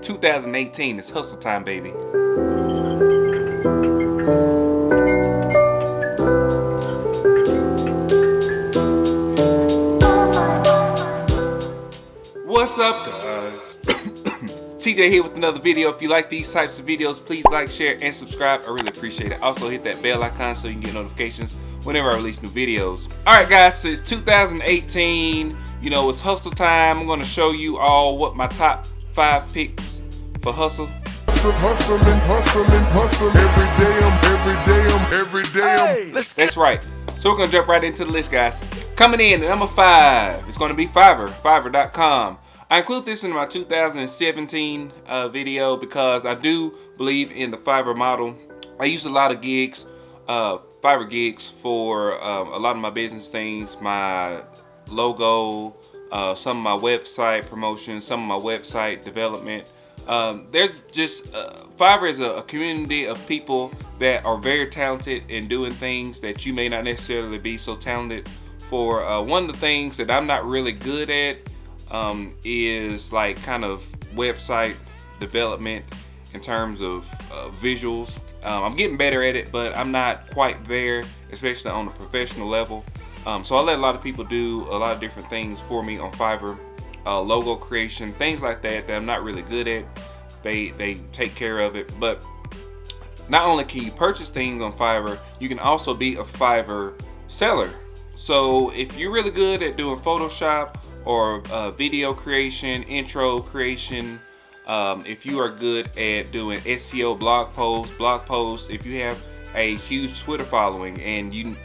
2018. It's hustle time, baby. What's up, guys? TJ here with another video. If you like these types of videos, please like, share, and subscribe. I really appreciate it. Also hit that bell icon so you can get notifications whenever I release new videos. Alright guys, so it's 2018. You know, it's hustle time. I'm going to show you all what my top 5 picks for hustle. Hustling every day. That's right. So we're going to jump right into the list, guys. Coming in at number 5, it's going to be Fiverr, Fiverr.com. I include this in my 2017 video because I do believe in the Fiverr model. I use a lot of gigs, Fiverr gigs for a lot of my business things, my logo, some of my website promotion, some of my website development. There's just Fiverr is a community of people that are very talented in doing things that you may not necessarily be so talented for. One of the things that I'm not really good at is like kind of website development in terms of visuals. I'm getting better at it, but I'm not quite there, especially on a professional level. So I let a lot of people do a lot of different things for me on Fiverr. Logo creation, things like that I'm not really good at. They take care of it. But not only can you purchase things on Fiverr, you can also be a Fiverr seller. So if you're really good at doing Photoshop or video creation, intro creation, if you are good at doing SEO blog posts, if you have a huge Twitter following and you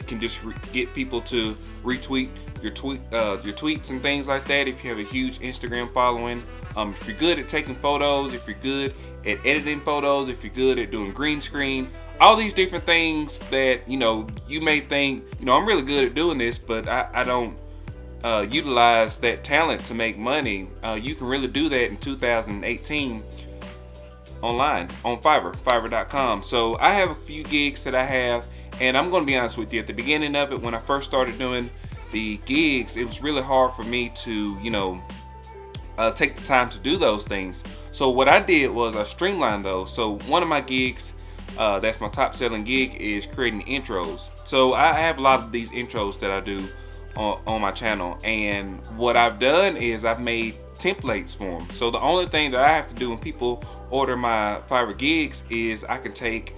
can just get people to retweet your tweets and things like that. If you have a huge Instagram following, if you're good at taking photos, if you're good at editing photos, if you're good at doing green screen, all these different things that you may think I'm really good at doing this, but I don't utilize that talent to make money. You can really do that in 2018 online on Fiverr.com. So I have a few gigs that I have, and I'm going to be honest with you. At the beginning of it, when I first started doing the gigs, it was really hard for me to take the time to do those things. So what I did was I streamlined those. So one of my gigs, that's my top selling gig, is creating intros. So I have a lot of these intros that I do on my channel, and what I've done is I've made templates for them. So the only thing that I have to do when people order my Fiverr gigs is I can take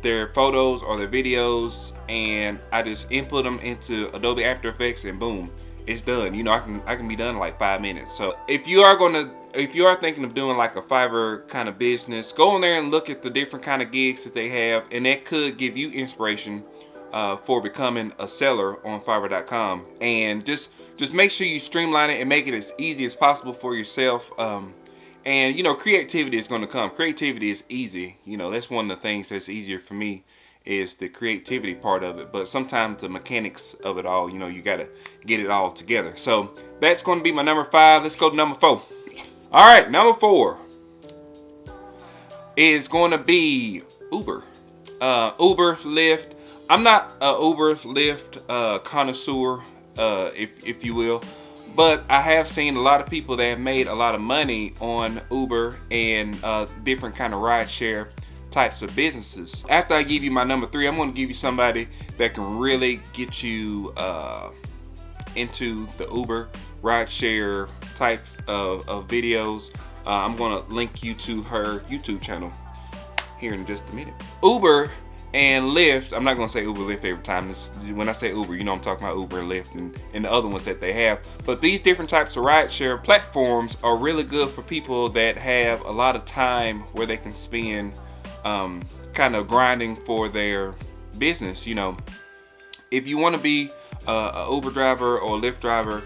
their photos or their videos and I just input them into Adobe After Effects and boom, it's done. I can be done in like 5 minutes. So if you are thinking of doing like a Fiverr kind of business, go on there and look at the different kind of gigs that they have, and that could give you inspiration for becoming a seller on Fiverr.com. And just make sure you streamline it and make it as easy as possible for yourself. And creativity is going to come. Creativity is easy. That's one of the things that's easier for me, is the creativity part of it. But sometimes the mechanics of it all, you got to get it all together. So that's going to be my number 5. Let's go to number 4. All right, number 4 is going to be Uber. Uber, Lyft. I'm not a Uber, Lyft connoisseur, if you will. But I have seen a lot of people that have made a lot of money on Uber and different kind of rideshare types of businesses. After I give you my number 3, I'm going to give you somebody that can really get you into the Uber rideshare type of videos. I'm going to link you to her YouTube channel here in just a minute. Uber and Lyft, I'm not going to say Uber, Lyft every time. When I say Uber, I'm talking about Uber and Lyft and the other ones that they have. But these different types of rideshare platforms are really good for people that have a lot of time where they can spend kind of grinding for their business. If you want to be a Uber driver or a Lyft driver,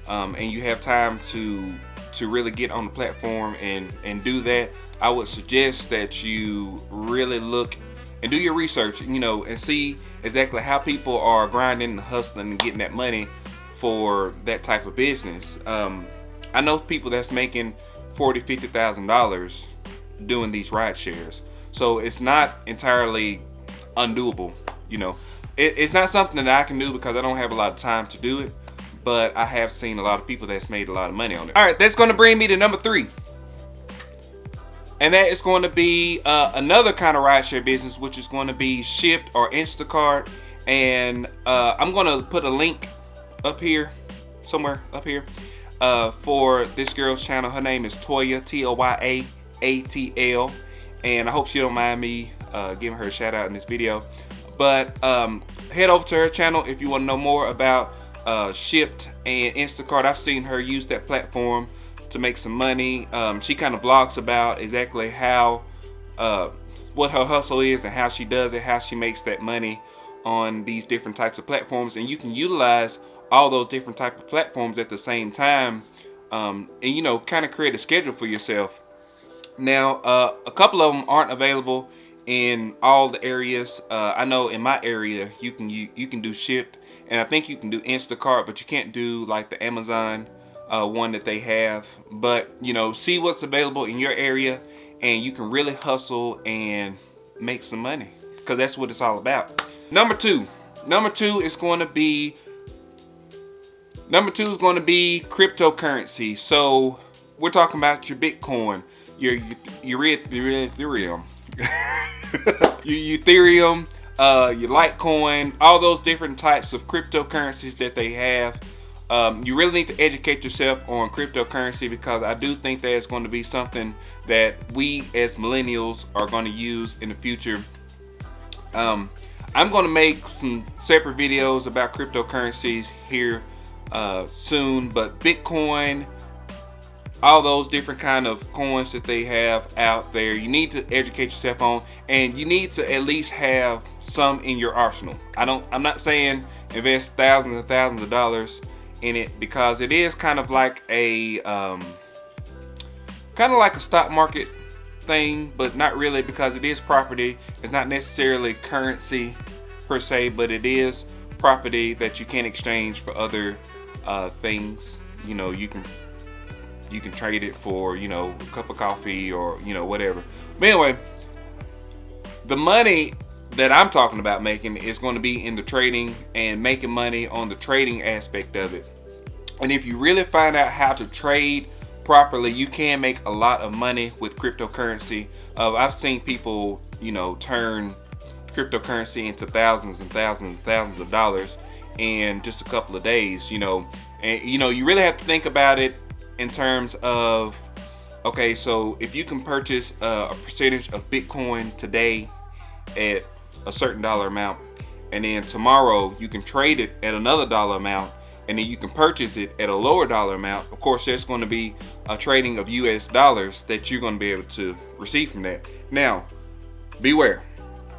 and you have time to really get on the platform and do that, I would suggest that you really look and do your research, and see exactly how people are grinding and hustling and getting that money for that type of business. I know people that's making $40,000, $50,000 doing these ride shares. So it's not entirely undoable. It's not something that I can do because I don't have a lot of time to do it, but I have seen a lot of people that's made a lot of money on it. All right, that's going to bring me to number 3. And that is going to be another kind of rideshare business, which is going to be Shipt or Instacart. And I'm going to put a link up here, somewhere up here, for this girl's channel. Her name is Toya, Toyaatl. And I hope she don't mind me giving her a shout out in this video. But head over to her channel if you want to know more about Shipt and Instacart. I've seen her use that platform to make some money. She kind of blogs about exactly how what her hustle is and how she does it, how she makes that money on these different types of platforms. And you can utilize all those different types of platforms at the same time, and you know, kind of create a schedule for yourself. Now a couple of them aren't available in all the areas. I know in my area you can do Shipt, and I think you can do Instacart, but you can't do like the Amazon one that they have. But you know, see what's available in your area, and you can really hustle and make some money, because that's what it's all about. Number two is going to be cryptocurrency. So we're talking about your Bitcoin, your Ethereum, your Ethereum, your Litecoin, all those different types of cryptocurrencies that they have. You really need to educate yourself on cryptocurrency, because I do think that it's going to be something that we as millennials are going to use in the future. I'm going to make some separate videos about cryptocurrencies here soon, but Bitcoin, all those different kind of coins that they have out there, you need to educate yourself on, and you need to at least have some in your arsenal. I'm not saying invest thousands and thousands of dollars in it, because it is kind of like a stock market thing, but not really, because it is property. It's not necessarily currency per se, but it is property that you can exchange for other things. You know, you can trade it for, you know, a cup of coffee or, you know, whatever. But anyway, the money that I'm talking about making is going to be in the trading and making money on the trading aspect of it. And if you really find out how to trade properly, you can make a lot of money with cryptocurrency. I've seen people, you know, turn cryptocurrency into thousands and thousands and thousands of dollars in just a couple of days, you know. And you know, you really have to think about it in terms of, okay, so if you can purchase a percentage of Bitcoin today at a certain dollar amount, and then tomorrow you can trade it at another dollar amount, and then you can purchase it at a lower dollar amount. Of course, there's going to be a trading of US dollars that you're going to be able to receive from that. Now, beware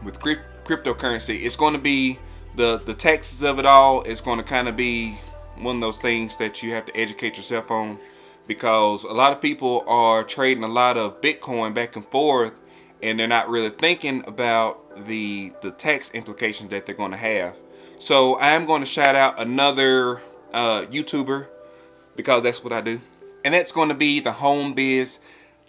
with cryptocurrency. It's going to be the taxes of it all. It's going to kind of be one of those things that you have to educate yourself on, because a lot of people are trading a lot of Bitcoin back and forth, and they're not really thinking about the tax implications that they're going to have. So I'm going to shout out another YouTuber, because that's what I do, and that's going to be the Home Biz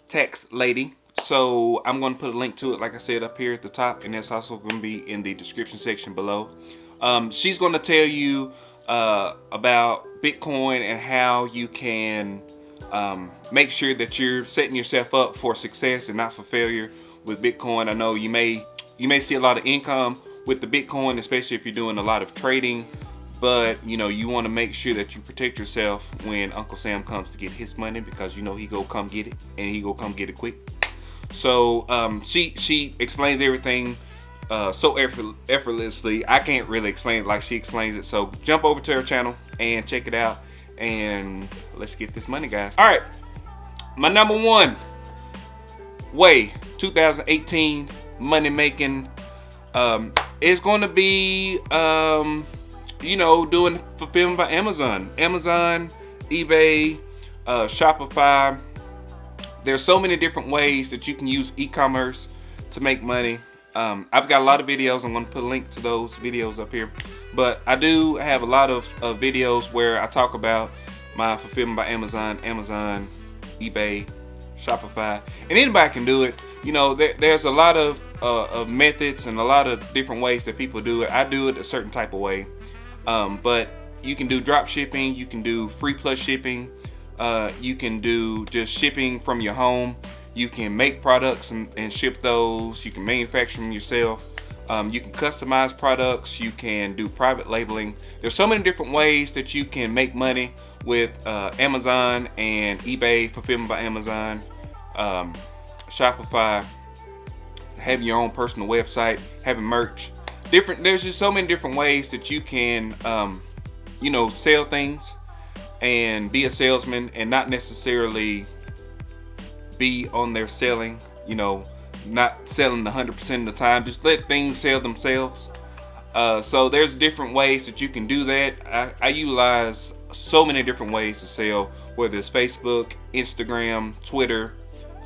Tax Lady. So I'm going to put a link to it, like I said, up here at the top, and that's also going to be in the description section below. She's going to tell you about Bitcoin and how you can make sure that you're setting yourself up for success and not for failure with Bitcoin. I know you may see a lot of income with the Bitcoin, especially if you're doing a lot of trading, but you know, you want to make sure that you protect yourself when Uncle Sam comes to get his money, because you know he go come get it, and he go come get it quick. So she explains everything so effortlessly. I can't really explain it like she explains it. So jump over to her channel and check it out, and let's get this money, guys. All right, my number one way 2018 money making is going to be you know, doing fulfillment by Amazon, eBay, Shopify. There's so many different ways that you can use e-commerce to make money. I've got a lot of videos. I'm going to put a link to those videos up here. But I do have a lot of videos where I talk about my fulfillment by Amazon, eBay, Shopify, and anybody can do it. You know, there's a lot of methods and a lot of different ways that people do it. I do it a certain type of way. But you can do drop shipping, you can do free plus shipping, you can do just shipping from your home, You can make products and ship those. You can manufacture them yourself. You can customize products. You can do private labeling. There's so many different ways that you can make money with Amazon and eBay, fulfillment by Amazon, Shopify, having your own personal website, having merch. There's just so many different ways that you can, sell things and be a salesman and not necessarily be on there selling, not selling 100% of the time. Just let things sell themselves. So there's different ways that you can do that. I utilize so many different ways to sell, whether it's Facebook, Instagram, Twitter,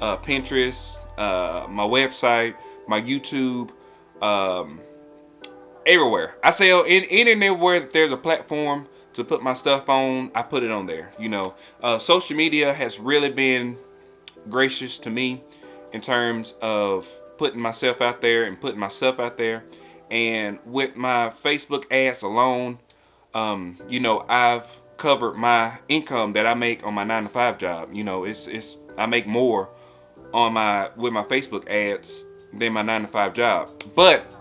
Pinterest, my website, my YouTube, everywhere. I sell in and everywhere that there's a platform to put my stuff on. I put it on there. Social media has really been gracious to me in terms of putting myself out there and putting my stuff out there. And with my Facebook ads alone, I've covered my income that I make on my 9-to-5 job. I make more with my Facebook ads than my 9-to-5 job. But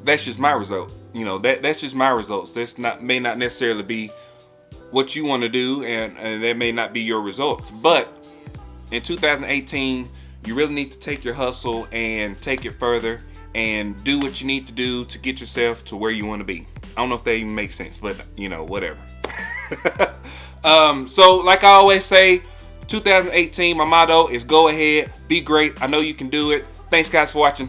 that's just my result. That's just my results. May not necessarily be what you want to do, and that may not be your results. But in 2018, you really need to take your hustle and take it further and do what you need to do to get yourself to where you want to be. I don't know if that even makes sense, but whatever. So like I always say, 2018, my motto is go ahead, be great. I know you can do it. Thanks guys for watching.